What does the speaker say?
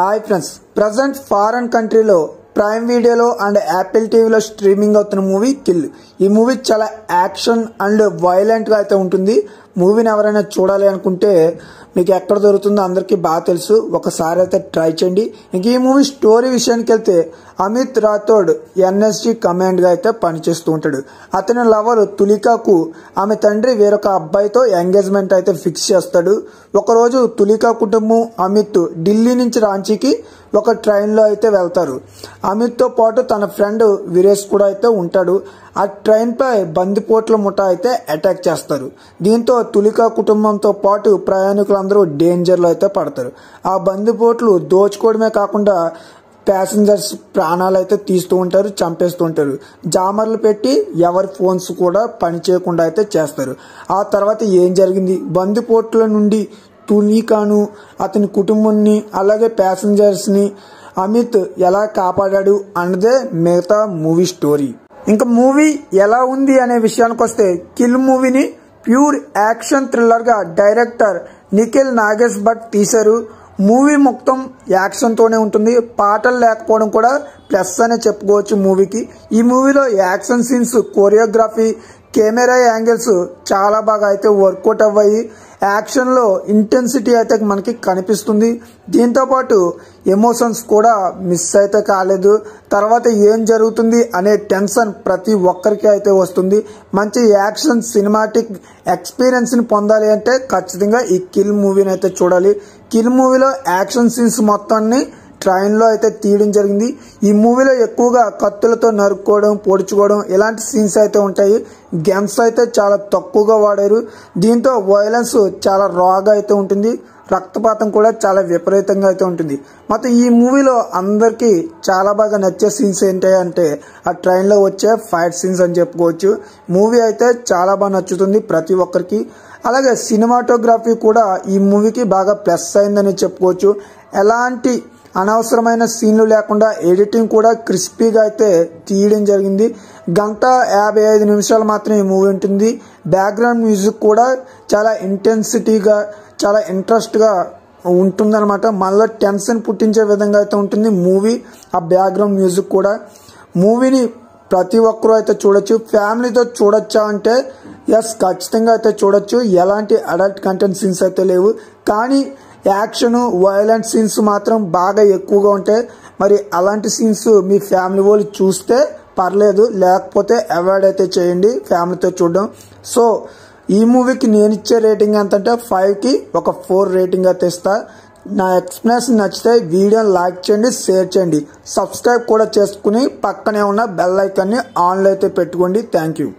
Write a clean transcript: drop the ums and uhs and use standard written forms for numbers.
Hi friends, present foreign కంట్రీలో prime వీడియోలో and Apple టీవీలో స్ట్రీమింగ్ అవుతున్న మూవీ కిల్. ఈ మూవీ చాలా యాక్షన్ అండ్ వైలెంట్గా అయితే ఉంటుంది. మూవీని ఎవరైనా చూడాలి అనుకుంటే మీకు ఎక్కడ దొరుకుతుందో అందరికీ బాగా తెలుసు, ఒకసారి అయితే ట్రై చేయండి. ఇంక ఈ మూవీ స్టోరీ విషయానికి వెళ్తే అమిత్ రాథోడ్ ఎన్ఎస్జీ కమాండ్గా అయితే పనిచేస్తూ ఉంటాడు. అతని లవర్ తులికాకు ఆమె తండ్రి వేరొక అబ్బాయితో ఎంగేజ్మెంట్ అయితే ఫిక్స్ చేస్తాడు. ఒకరోజు తులికా కుటుంబం అమిత్ ఢిల్లీ నుంచి రాంచీకి ఒక ట్రైన్లో అయితే వెళ్తారు. అమిత్తో పాటు తన ఫ్రెండ్ వీరేష్ కూడా అయితే ఉంటాడు. ఆ ట్రైన్పై బందిపోట్ల ముఠా అయితే అటాక్ చేస్తారు. దీంతో తులికా కుటుంబంతో పాటు ప్రయాణికులందరూ డేంజర్లో అయితే పడతారు. ఆ బందిపోట్లు దోచుకోవడమే కాకుండా ప్యాసింజర్స్ ప్రాణాలు అయితే తీస్తూ ఉంటారు, చంపేస్తూ ఉంటారు. జామర్లు పెట్టి ఎవరి ఫోన్స్ కూడా పని చేయకుండా అయితే చేస్తారు. ఆ తర్వాత ఏం జరిగింది, బందిపోట్ల నుండి తులికాను అతని కుటుంబాన్ని అలాగే ప్యాసింజర్స్ని అమిత్ ఎలా కాపాడాడు అన్నదే మిగతా మూవీ స్టోరీ. ఇంకా మూవీ ఎలా ఉంది అనే విషయానికి వస్తే కిల్ మూవీని ప్యూర్ యాక్షన్ థ్రిల్లర్గా డైరెక్టర్ నిఖిల్ నాగేష్ భట్ తీశారు. మూవీ మొత్తం యాక్షన్తోనే ఉంటుంది. పాటలు లేకపోవడం కూడా ప్లస్ అనే చెప్పుకోవచ్చు మూవీకి. ఈ మూవీలో action scenes, choreography, camera angles చాలా బాగా అయితే వర్కౌట్ అవ్వాయి. యాక్షన్లో ఇంటెన్సిటీ అయితే మనకి కనిపిస్తుంది. దీంతోపాటు ఎమోషన్స్ కూడా మిస్ అయితే కాలేదు. తర్వాత ఏం జరుగుతుంది అనే టెన్షన్ ప్రతి ఒక్కరికి అయితే వస్తుంది. మంచి యాక్షన్ సినిమాటిక్ ఎక్స్పీరియన్స్ని పొందాలి అంటే ఖచ్చితంగా ఈ కిల్ మూవీని అయితే చూడాలి. కిల్ మూవీలో యాక్షన్ సీన్స్ మొత్తాన్ని ట్రైన్లో అయితే తీయడం జరిగింది. ఈ మూవీలో ఎక్కువగా కత్తులతో నరుక్కోవడం, పొడుచుకోవడం ఇలాంటి సీన్స్ అయితే ఉంటాయి. గన్స్ అయితే చాలా తక్కువగా వాడారు. దీంతో వైలెన్స్ చాలా రాగా అయితే ఉంటుంది. రక్తపాతం కూడా చాలా విపరీతంగా అయితే ఉంటుంది. మొత్తం ఈ మూవీలో అందరికీ చాలా బాగా నచ్చే సీన్స్ ఏంటంటే ఆ ట్రైన్లో వచ్చే ఫైట్ సీన్స్ అని చెప్పుకోవచ్చు. మూవీ అయితే చాలా బాగా నచ్చుతుంది ప్రతి ఒక్కరికి. అలాగే సినిమాటోగ్రఫీ కూడా ఈ మూవీకి బాగా ప్లస్ అయిందని చెప్పుకోవచ్చు. ఎలాంటి అనవసరమైన సీన్లు లేకుండా ఎడిటింగ్ కూడా క్రిస్పీగా అయితే తీయడం జరిగింది. 1:55 నిమిషాలు మాత్రం ఈ మూవీ ఉంటుంది. బ్యాక్గ్రౌండ్ మ్యూజిక్ కూడా చాలా ఇంటెన్సిటీగా, చాలా ఇంట్రెస్ట్గా ఉంటుందన్నమాట. మనలో టెన్షన్ పుట్టించే విధంగా అయితే ఉంటుంది మూవీ. ఆ బ్యాక్గ్రౌండ్ మ్యూజిక్ కూడా మూవీని ప్రతి ఒక్కరూ అయితే చూడొచ్చు. ఫ్యామిలీతో చూడొచ్చా అంటే ఎస్, ఖచ్చితంగా అయితే చూడొచ్చు. ఎలాంటి అడల్ట్ కంటెంట్ సీన్స్ అయితే లేవు, కానీ యాక్షన్ వైలెంట్ సీన్స్ మాత్రం బాగా ఎక్కువగా ఉంటాయి. మరి అలాంటి సీన్స్ మీ ఫ్యామిలీ వాళ్ళు చూస్తే పర్లేదు, లేకపోతే అవాయిడ్ అయితే చేయండి ఫ్యామిలీతో చూడడం. సో ఈ మూవీకి నేను ఇచ్చే రేటింగ్ ఎంతంటే 5కి ఒక 4 రేటింగ్ అయితే ఇస్తా. నా ఎక్స్ప్లెనేషన్ నచ్చితే వీడియోని లైక్ చేయండి, షేర్ చేయండి, సబ్స్క్రైబ్ కూడా చేసుకుని పక్కనే ఉన్న బెల్ ఐకాన్ని ఆన్లో అయితే పెట్టుకోండి. Thank you.